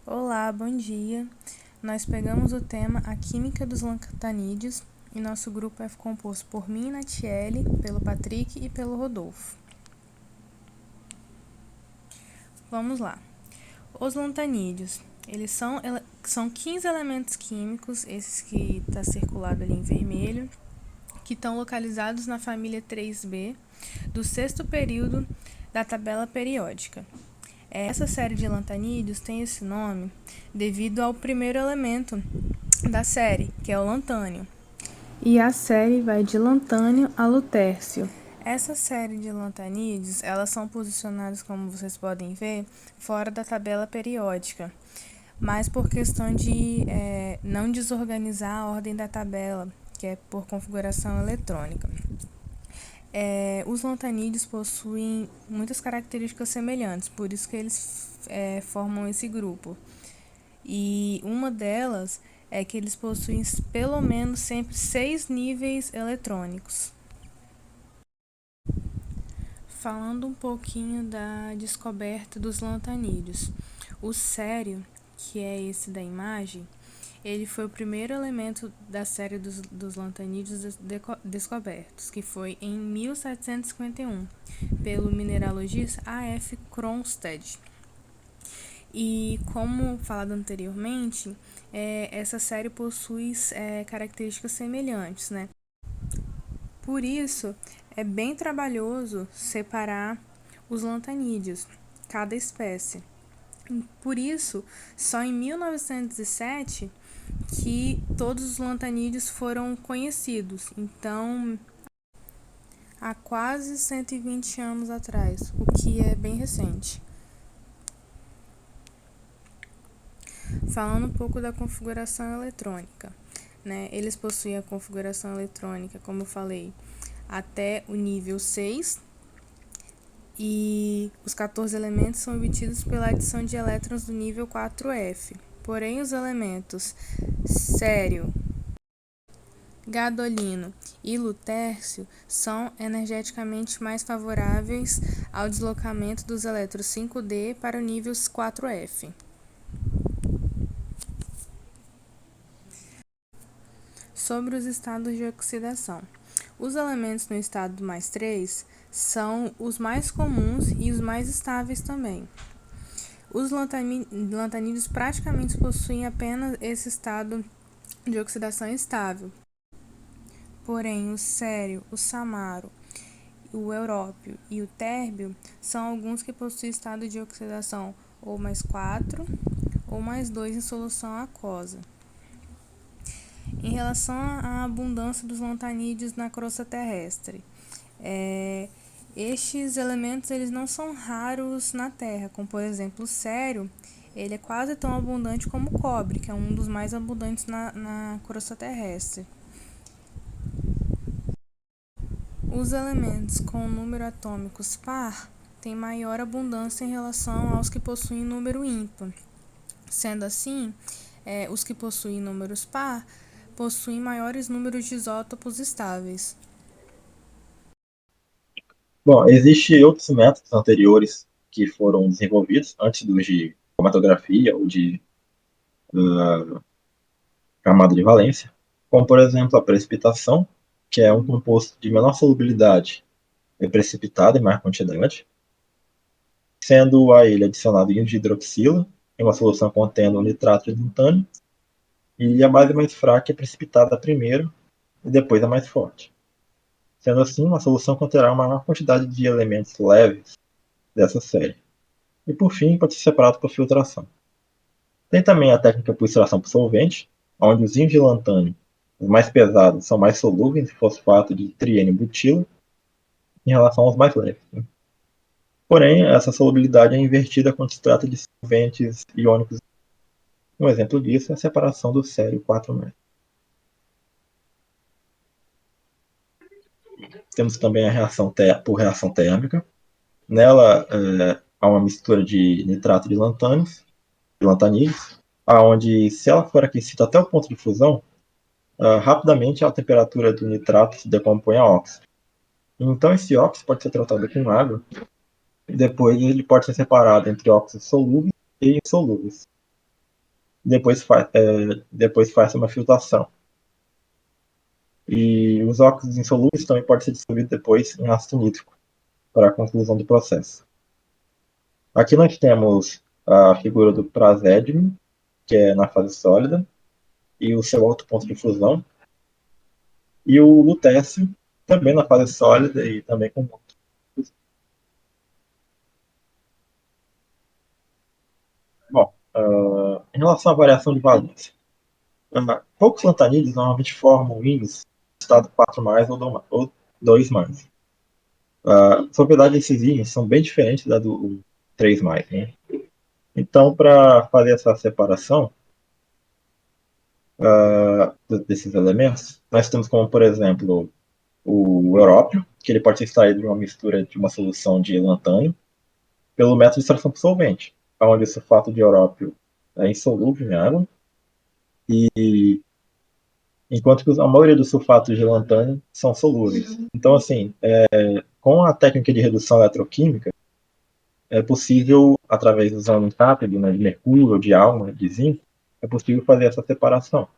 Olá, bom dia. Nós pegamos o tema A Química dos Lantanídeos e nosso grupo é composto por mim, Natiele, pelo Patrick e pelo Rodolfo. Vamos lá. Os lantanídeos, eles são 15 elementos químicos, esses que está circulado ali em vermelho, que estão localizados na família 3B do sexto período da tabela periódica. Essa série de lantanídeos tem esse nome devido ao primeiro elemento da série, que é o lantânio. E a série vai de lantânio a lutércio. Essa série de lantanídeos, elas são posicionadas, como vocês podem ver, fora da tabela periódica, mas por questão de não desorganizar a ordem da tabela, que é por configuração eletrônica. Os lantanídeos possuem muitas características semelhantes, por isso que eles formam esse grupo. E uma delas é que eles possuem pelo menos sempre 6 níveis eletrônicos. Falando um pouquinho da descoberta dos lantanídeos. O cério, que é esse da imagem, ele foi o primeiro elemento da série dos lantanídeos descobertos, que foi em 1751, pelo mineralogista A.F. Cronstedt. E como falado anteriormente, essa série possui características semelhantes, né? Por isso, é bem trabalhoso separar os lantanídeos, cada espécie. Por isso, só em 1907 que todos os lantanídeos foram conhecidos. Então, há quase 120 anos atrás, o que é bem recente. Falando um pouco da configuração eletrônica, né? Eles possuem a configuração eletrônica, como eu falei, até o nível 6, e os 14 elementos são obtidos pela adição de elétrons do nível 4F. Porém, os elementos sério, gadolino e lutércio são energeticamente mais favoráveis ao deslocamento dos elétrons 5D para o nível 4F. Sobre os estados de oxidação. Os elementos no estado mais 3 são os mais comuns e os mais estáveis também. Os lantanídeos praticamente possuem apenas esse estado de oxidação estável. Porém, o sério, o samaro, o európio e o térbio são alguns que possuem estado de oxidação ou mais 4 ou mais 2 em solução aquosa. Em relação à abundância dos lantanídeos na crosta terrestre, estes elementos eles não são raros na Terra, como por exemplo o cério, ele é quase tão abundante como o cobre, que é um dos mais abundantes na crosta terrestre. Os elementos com número atômicos par têm maior abundância em relação aos que possuem número ímpar. Sendo assim, os que possuem números par possuem maiores números de isótopos estáveis. Bom, existem outros métodos anteriores que foram desenvolvidos antes dos de cromatografia ou de camada de valência, como por exemplo a precipitação, que é um composto de menor solubilidade é precipitado em maior quantidade, sendo a ele adicionado íon de hidroxila em uma solução contendo nitrato de lantânio, e a base mais fraca é precipitada primeiro e depois a mais forte. Sendo assim, uma solução conterá uma maior quantidade de elementos leves dessa série. E por fim, pode ser separado por filtração. Tem também a técnica por extração por solvente, onde os íons de lantânio, os mais pesados, são mais solúveis em fosfato de triene-butilo em relação aos mais leves. Porém, essa solubilidade é invertida quando se trata de solventes iônicos. Um exemplo disso é a separação do sério 4-. Temos também a reação por reação térmica. Nela, há uma mistura de nitrato de lantanídeos, onde, se ela for aquecida até o ponto de fusão, rapidamente a temperatura do nitrato se decompõe a óxido. Então, esse óxido pode ser tratado com água e depois ele pode ser separado entre óxidos solúveis e insolúveis. depois faz uma filtração. E os óxidos insolúveis também podem ser dissolvidos depois em ácido nítrico para a conclusão do processo. Aqui nós temos a figura do prasédio, que é na fase sólida, e o seu alto ponto de fusão, e o lutécio, também na fase sólida e também com muito. Bom, em relação à variação de valência, poucos lantanídeos normalmente formam íons estado 4 mais ou 2 mais. As propriedades desses íons são bem diferentes da do 3 mais, né? Então, para fazer essa separação desses elementos, nós temos como, por exemplo, o európio, que ele pode ser extraído de uma mistura de uma solução de lantânio pelo método de extração por solvente, onde o sulfato de európio é insolúvel em água, e enquanto que a maioria dos sulfatos de lantânio são solúveis. Então, assim, com a técnica de redução eletroquímica, é possível, através usando um cátodo, né, de mercúrio ou de álma, de zinco, é possível fazer essa separação.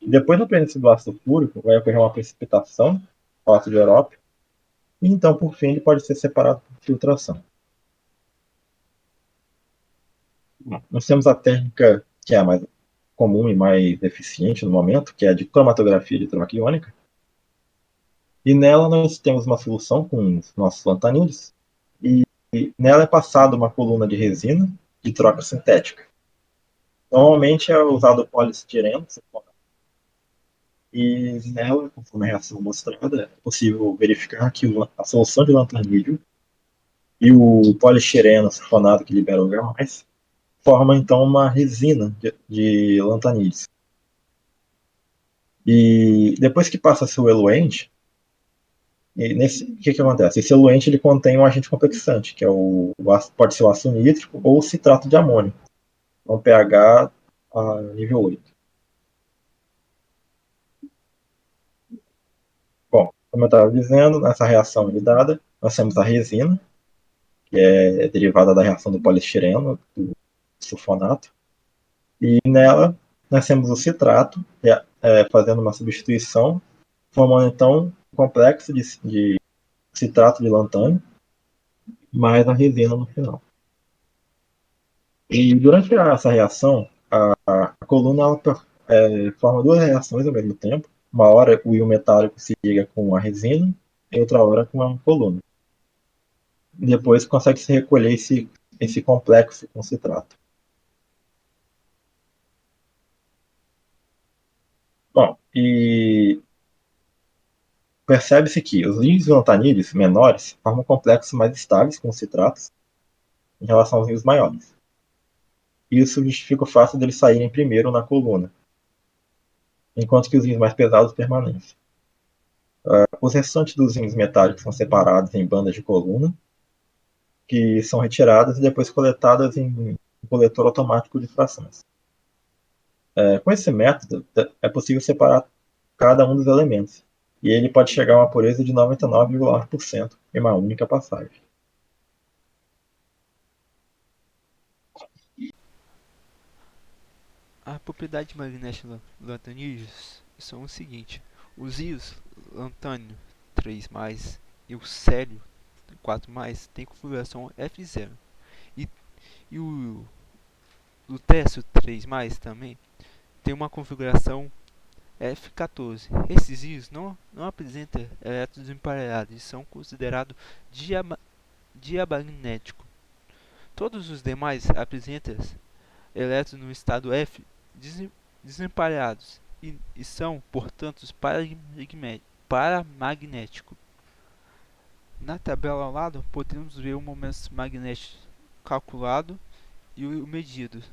Depois da presença do ácido fúrico, vai ocorrer uma precipitação do ácido de európio, e então, por fim, ele pode ser separado por filtração. Nós temos a técnica que é a mais comum e mais eficiente no momento, que é a de cromatografia de troca iônica. E nela nós temos uma solução com os nossos lantanídeos, e nela é passada uma coluna de resina de troca sintética. Normalmente é usado polistireno, e nela, conforme a reação mostrada, é possível verificar que a solução de lantanídeo e o polistireno sulfonado que libera o gás forma então uma resina de lantanídeos. E depois que passa seu eluente, o que acontece? Esse eluente ele contém um agente complexante, que é pode ser o ácido nítrico ou o citrato de amônio, um pH a nível 8. Bom, como eu estava dizendo, nessa reação unidada, nós temos a resina, que é derivada da reação do polistireno, do sulfonato, e nela nós temos o citrato, fazendo uma substituição, formando então um complexo de citrato de lantânio, mais a resina no final. E durante essa reação, a coluna forma duas reações ao mesmo tempo. Uma hora o íon metálico se liga com a resina e outra hora com a coluna. E depois consegue se recolher esse complexo com citrato. Bom, e percebe-se que os íons lantanídeos menores formam complexos mais estáveis com citratos em relação aos íons maiores. Isso justifica o fato deles saírem primeiro na coluna, enquanto que os íons mais pesados permanecem. Os restantes dos íons metálicos são separados em bandas de coluna, que são retiradas e depois coletadas em um coletor automático de frações. Com esse método, é possível separar cada um dos elementos, e ele pode chegar a uma pureza de 99,9% em uma única passagem. A propriedade magnética dos lantanídeos são o seguinte: os íons lantânio 3+, e o célio 4+, têm configuração F0, e o lutécio 3+, também tem uma configuração F14. Esses íons não apresentam elétrons emparelhados e são considerados diamagnéticos. Todos os demais apresentam elétrons no estado F desemparelhados e são, portanto, paramagnéticos. Na tabela ao lado, podemos ver o momento magnético calculado e o medido.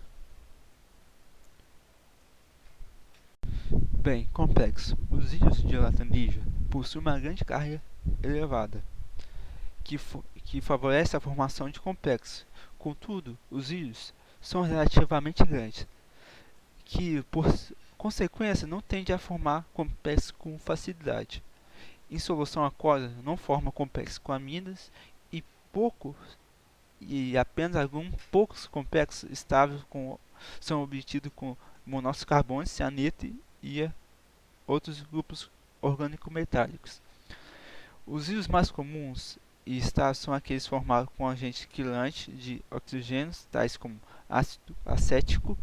Bem, complexo. Os íons de lantânio possuem uma grande carga elevada, que favorece a formação de complexos. Contudo, os íons são relativamente grandes, que por consequência não tendem a formar complexos com facilidade. Em solução aquosa, não forma complexos com aminas e apenas alguns poucos complexos estáveis com são obtidos com monóxido de carbono, cianeto e outros grupos orgânico-metálicos. Os rios mais comuns e estáveis são aqueles formados com agentes quilantes de oxigênios, tais como ácido acético,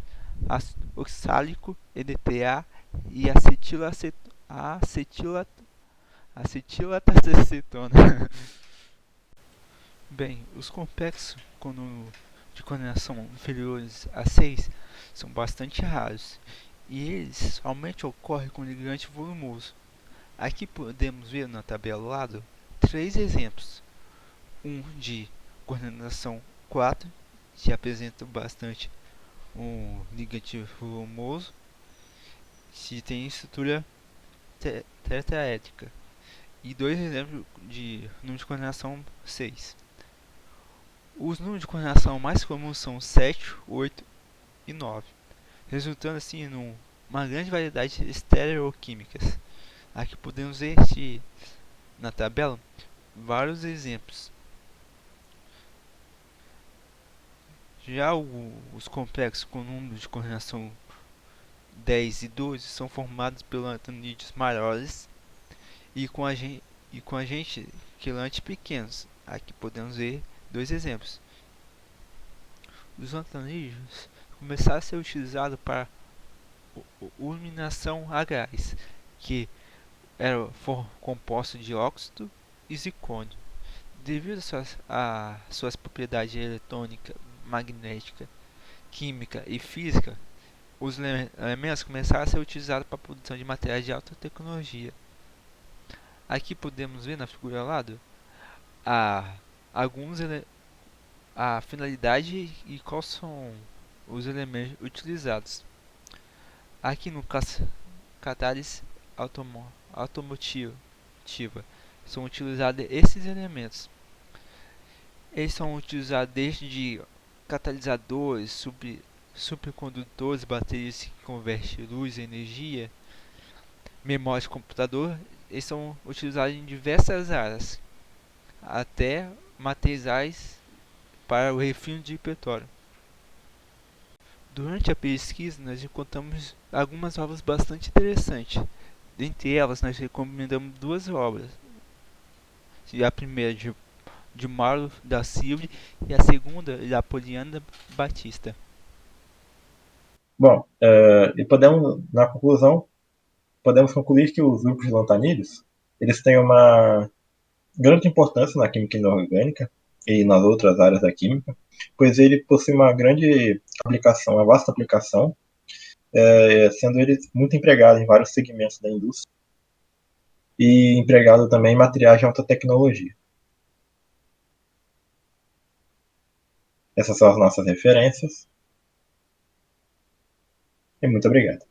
ácido oxálico, EDTA e acetilacetona. Bem, os complexos de condenação inferiores a 6 são bastante raros e eles somente ocorrem com ligante volumoso. Aqui podemos ver na tabela ao lado 3 exemplos. Um de coordenação 4, que apresenta bastante um ligante volumoso, que tem estrutura tetraédrica. E dois exemplos de número de coordenação 6. Os números de coordenação mais comuns são 7, 8 e 9, resultando assim numa grande variedade de estereoquímicas. Aqui podemos ver na tabela vários exemplos. Já os complexos com número de coordenação 10 e 12 são formados pelos lantanídeos maiores e com agentes quilantes pequenos. Aqui podemos ver dois exemplos. Os lantanídeos começaram a ser utilizados para iluminação a gás, que era composto de óxido e zircônio. Devido a suas propriedades eletrônica, magnética, química e física, os elementos começaram a ser utilizados para a produção de materiais de alta tecnologia. Aqui podemos ver na figura ao lado a finalidade e quais são os elementos utilizados. Aqui no catálise automotiva são utilizados esses elementos. Eles são utilizados desde catalisadores, supercondutores, baterias que convertem luz em energia, memória de computador. Eles são utilizados em diversas áreas, até materiais para o refino de petróleo. Durante a pesquisa, nós encontramos algumas obras bastante interessantes. Dentre elas, nós recomendamos duas obras. A primeira de Mauro da Silva e a segunda de Apoliana Batista. Bom, e na conclusão, podemos concluir que os grupos de lantanídeos eles têm uma grande importância na química inorgânica e nas outras áreas da química, pois ele possui uma grande aplicação, uma vasta aplicação, sendo ele muito empregado em vários segmentos da indústria e empregado também em materiais de alta tecnologia. Essas são as nossas referências. E muito obrigado.